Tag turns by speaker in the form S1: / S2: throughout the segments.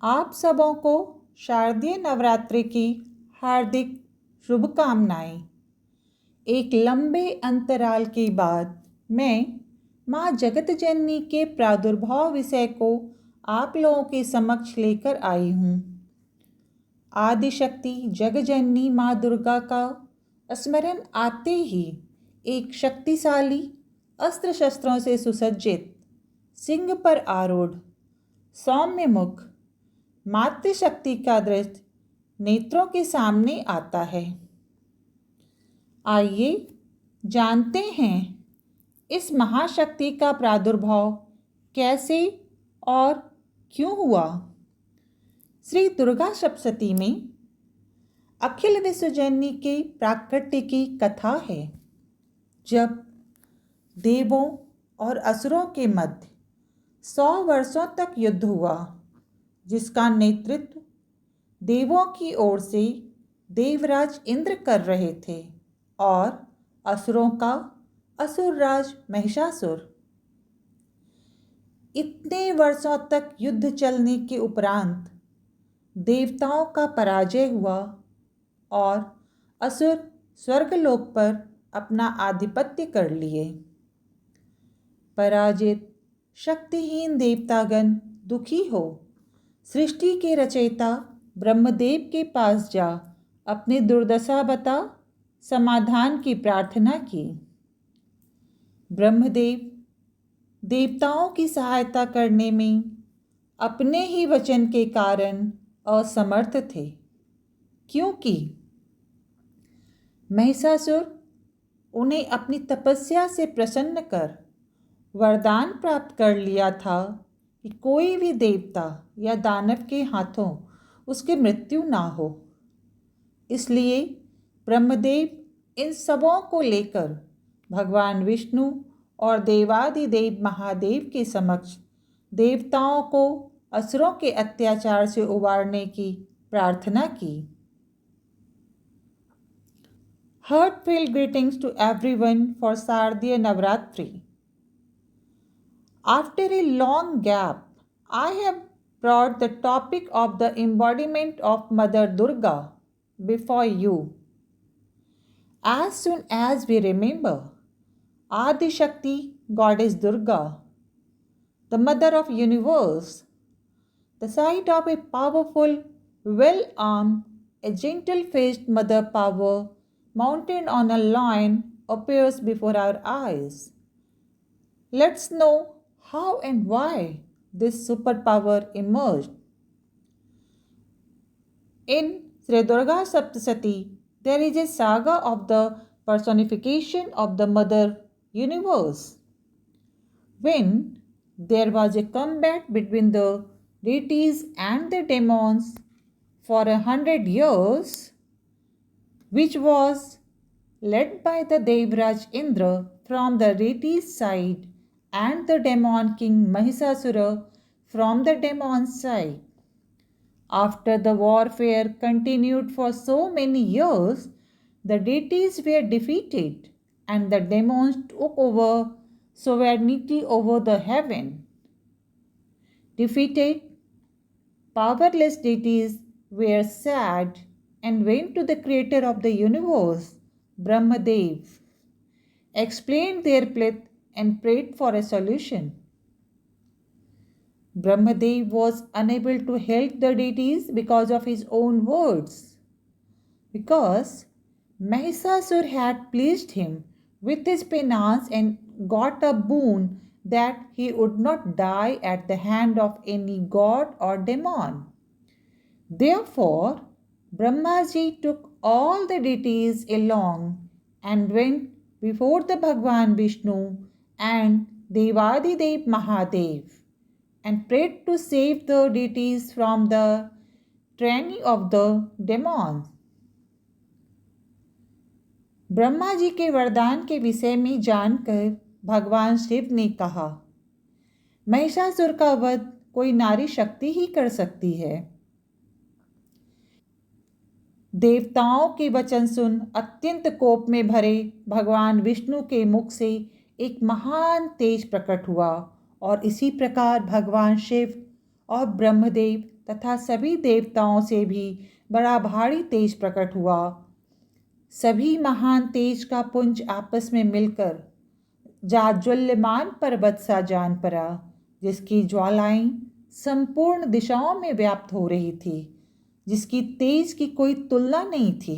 S1: आप सबों को शारदीय नवरात्रि की हार्दिक शुभकामनाएं। एक लंबे अंतराल के बाद मैं माँ जगत जननी के प्रादुर्भाव विषय को आप लोगों के समक्ष लेकर आई हूँ। आदिशक्ति जगजननी माँ दुर्गा का स्मरण आते ही एक शक्तिशाली अस्त्र शस्त्रों से सुसज्जित, सिंह पर आरूढ़, सौम्य मुख, मातृशक्ति का दृश्य नेत्रों के सामने आता है। आइए जानते हैं इस महाशक्ति का प्रादुर्भाव कैसे और क्यों हुआ। श्री दुर्गा सप्तशती में अखिल विश्वजननी के प्राकट्य की कथा है, जब देवों और असुरों के मध्य 100 वर्षों तक युद्ध हुआ, जिसका नेतृत्व देवों की ओर से देवराज इंद्र कर रहे थे और असुरों का असुरराज महिषासुर। इतने वर्षों तक युद्ध चलने के उपरांत देवताओं का पराजय हुआ और असुर स्वर्गलोक पर अपना आधिपत्य कर लिए। पराजित शक्तिहीन देवतागण दुखी हो सृष्टि के रचयिता ब्रह्मदेव के पास जा अपनी दुर्दशा बता समाधान की प्रार्थना की। ब्रह्मदेव देवताओं की सहायता करने में अपने ही वचन के कारण असमर्थ थे, क्योंकि महिषासुर उन्हें अपनी तपस्या से प्रसन्न कर वरदान प्राप्त कर लिया था कि कोई भी देवता या दानव के हाथों उसकी मृत्यु ना हो। इसलिए ब्रह्मदेव इन सबों को लेकर भगवान विष्णु और देवादिदेव महादेव के समक्ष देवताओं को असुरों के अत्याचार से उबारने की प्रार्थना की। Heartfelt greetings to everyone for Sardiya Navratri. After a long gap, I have brought the topic of the embodiment of Mother Durga before you. As soon as we remember Adi Shakti, Goddess Durga, the Mother of Universe, the sight of a powerful, well-armed, a gentle-faced Mother Power mounted on a lion appears before our eyes. Let's know how and why this superpower emerged. In Sri Durga Saptasati, there is a saga of the personification of the Mother Universe. When there was a combat between the deities and the demons for 100 years, which was led by the Devraj Indra from the deities' side and the demon king Mahishasura from the demon's side. After the warfare continued for so many years, the deities were defeated and the demons took over sovereignty over the heaven. Defeated, powerless deities were sad and went to the creator of the universe, Brahmadev, explained their plight and prayed for a solution. Brahmadev was unable to help the deities because of his own words, because Mahishasur had pleased him with his penance and got a boon that he would not die at the hand of any god or demon. Therefore, Brahmaji took all the deities along and went before the Bhagwan Vishnu and Devadidev Mahadev and prayed to save the deities from the tyranny of the demons. Brahma ji के वरदान के विषय में जानकर भगवान शिव ने कहा, महिषासुर का वध कोई नारी शक्ति ही कर सकती है। देवताओं के वचन सुन अत्यंत कोप में भरे भगवान विष्णु के मुख से एक महान तेज प्रकट हुआ और इसी प्रकार भगवान शिव और ब्रह्मदेव तथा सभी देवताओं से भी बड़ा भारी तेज प्रकट हुआ। सभी महान तेज का पुंज आपस में मिलकर जाज्वल्यमान पर्वत सा जान पड़ा, जिसकी ज्वालाएं संपूर्ण दिशाओं में व्याप्त हो रही थी, जिसकी तेज की कोई तुलना नहीं थी।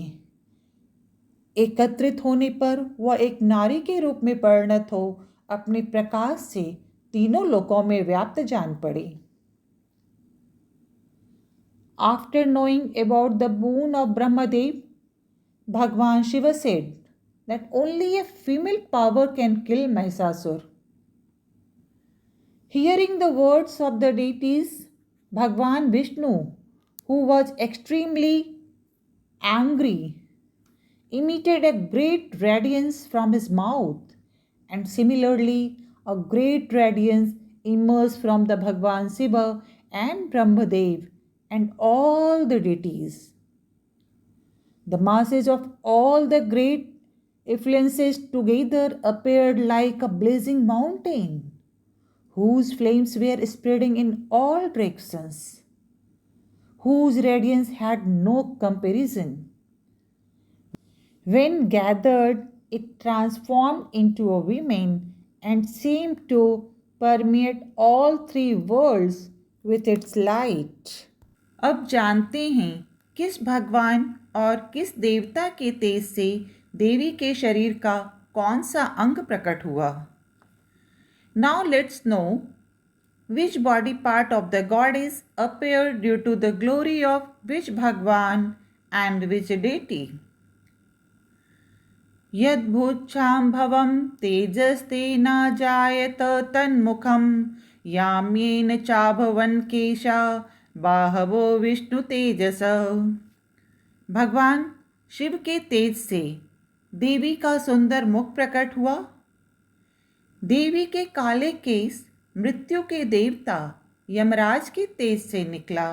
S1: एकत्रित होने पर वह एक नारी के रूप में परिणत हो अपने प्रकाश से तीनों लोकों में व्याप्त जान पड़ी। After knowing about the boon of Brahmadev, Bhagwan Shiva said that only a female power can kill Mahishasur. Hearing the words of the deities, Bhagwan Vishnu, who was extremely angry, emitted a great radiance from his mouth, and similarly a great radiance emerged from the Bhagwan Shiva and Brahmadev and all the deities. The masses of all the great effluences together appeared like a blazing mountain, whose flames were spreading in all directions, whose radiance had no comparison. When gathered, it transformed into a woman and seemed to permeate all three worlds with its light. अब जानते हैं किस भगवान और किस देवता के तेज से देवी के शरीर का कौन सा अंग प्रकट हुआ। Now let's know which body part of the goddess appeared due to the glory of which Bhagwan and which deity. यद्भुच्छाम्भवं तेजस्तेन जायत तन्मुखं याम्येन चाभवन् केशा बाहवो विष्णु तेजस। भगवान शिव के तेज से देवी का सुंदर मुख प्रकट हुआ। देवी के काले केस मृत्यु के देवता यमराज के तेज से निकला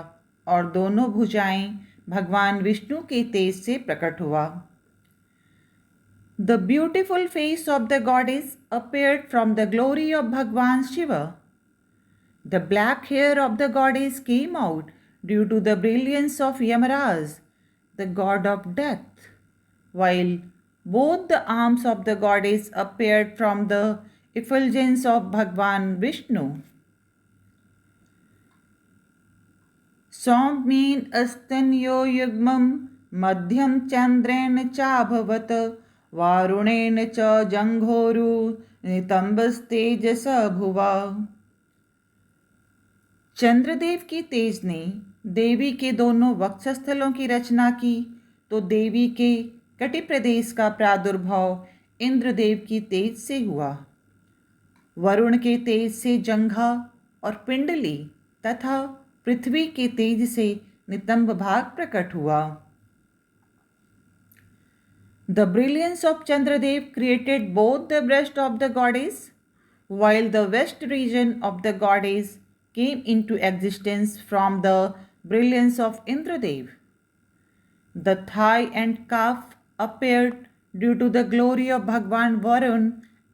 S1: और दोनों भुजाएं भगवान विष्णु के तेज से प्रकट हुआ। The beautiful face of the goddess appeared from the glory of Bhagwan Shiva. The black hair of the goddess came out due to the brilliance of Yamaraj, the god of death, while both the arms of the goddess appeared from the effulgence of Bhagwan Vishnu. सौम्येन अस्तन्यो युग्मं मध्यम चंद्रेण चाभवत वारुणेन च जंघोरु नितंबस्तेजस भुवा। चंद्रदेव की तेज ने देवी के दोनों वक्षस्थलों की रचना की तो देवी के कटि प्रदेश का प्रादुर्भाव इंद्रदेव की तेज से हुआ। वरुण के तेज से जंघा और पिंडली तथा पृथ्वी के तेज से नितंब भाग प्रकट हुआ। The brilliance of Chandradev created both the breast of the goddess, while the west region of the goddess came into existence from the brilliance of Indradev. The thigh and calf appeared due to the glory of Bhagwan Varun,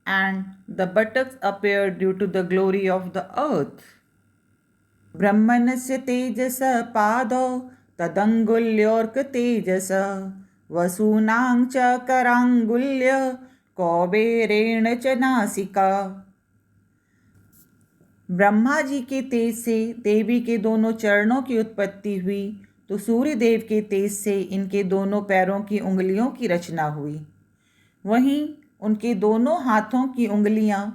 S1: and the buttocks appeared due to the glory of the earth. Brahmanasya tejasa pado tadangulyorka tejasa वसूनां च करांगुल्य कौबेरेण च नासिका। ब्रह्मा जी के तेज से देवी के दोनों चरणों की उत्पत्ति हुई तो सूर्य देव के तेज से इनके दोनों पैरों की उंगलियों की रचना हुई। वहीं उनके दोनों हाथों की उंगलियां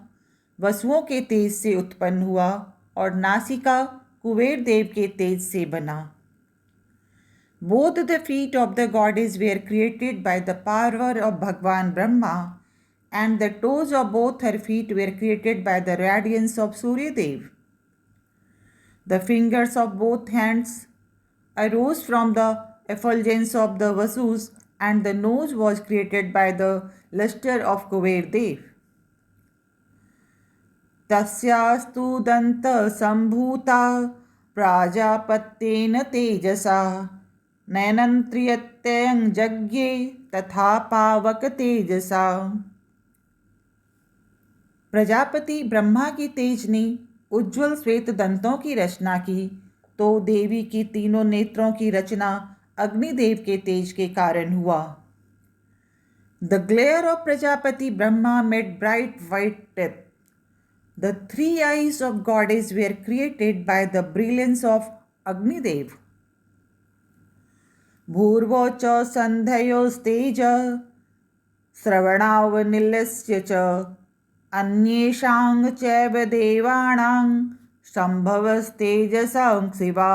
S1: वसुओं के तेज से उत्पन्न हुआ और नासिका कुबेर देव के तेज से बना। Both the feet of the goddess were created by the power of Bhagwan Brahma, and the toes of both her feet were created by the radiance of Surya Dev. The fingers of both hands arose from the effulgence of the Vasus, and the nose was created by the luster of Kuber Dev. Tasyastu danta sambhuta prajapatyena tejasa नयनंत्रियत्यं जज्ञे तथा पावक तेजसा। प्रजापति ब्रह्मा की तेज ने उज्ज्वल श्वेत दंतों की रचना की तो देवी की तीनों नेत्रों की रचना अग्निदेव के तेज के कारण हुआ। The glare of Prajapati Brahma made bright white teeth. The three eyes of goddess were created by the brilliance of Agnidev. भूर्वो च सन्धयोस्तेज श्रवणावनिलस्य च अन्येषां चैव देवानां संभवस्तेजसां शिवा।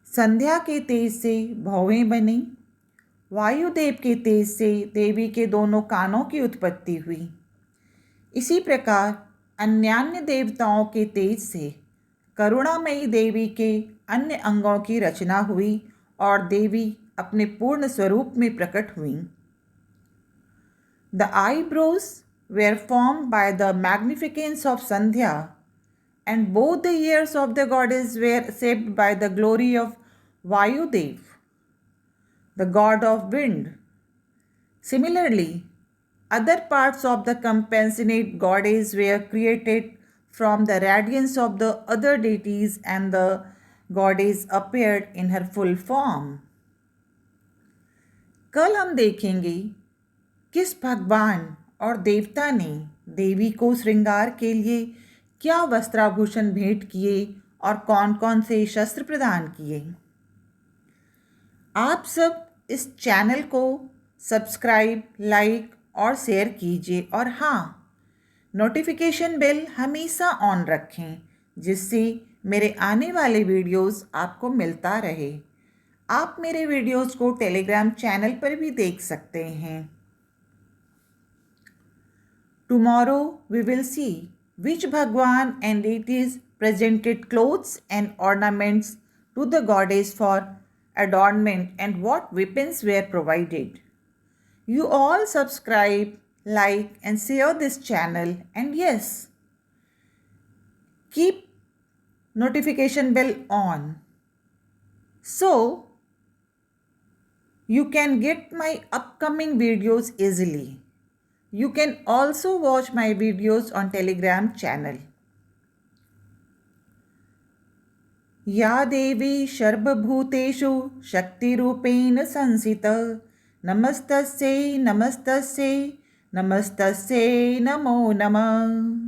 S1: संध्या के तेज से भौवें बनी, वायुदेव के तेज से देवी के दोनों कानों की उत्पत्ति हुई। इसी प्रकार अन्यान्य देवताओं के तेज से करुणामयी देवी के अन्य अंगों की रचना हुई और देवी अपने पूर्ण स्वरूप में प्रकट हुई। The eyebrows were formed by the magnificence of Sandhya and both the ears of the goddess were shaped by the glory of Vayudev, the god of wind. Similarly, other parts of the compassionate goddess were created from the radiance of the other deities and the goddess appeared in her full form. कल हम देखेंगे किस भगवान और देवता ने देवी को श्रृंगार के लिए क्या वस्त्राभूषण भेंट किए और कौन कौन से शस्त्र प्रदान किए। आप सब इस चैनल को सब्सक्राइब, लाइक और शेयर कीजिए और हाँ, नोटिफिकेशन बेल हमेशा ऑन रखें जिससे मेरे आने वाले वीडियोस आपको मिलता रहे। आप मेरे वीडियोस को टेलीग्राम चैनल पर भी देख सकते हैं। Tomorrow we will see which Bhagwan and deities presented clothes and ornaments to the goddess for adornment and what weapons were provided. You all subscribe, like and share this channel and yes, keep notification bell on so you can get my upcoming videos easily. You can also watch my videos on Telegram channel. या देवी सर्वभूतेषु शक्तिरूपेण संस्थिता नमस्तस्यै नमस्तस्यै नमस्तस्यै नमो नमः।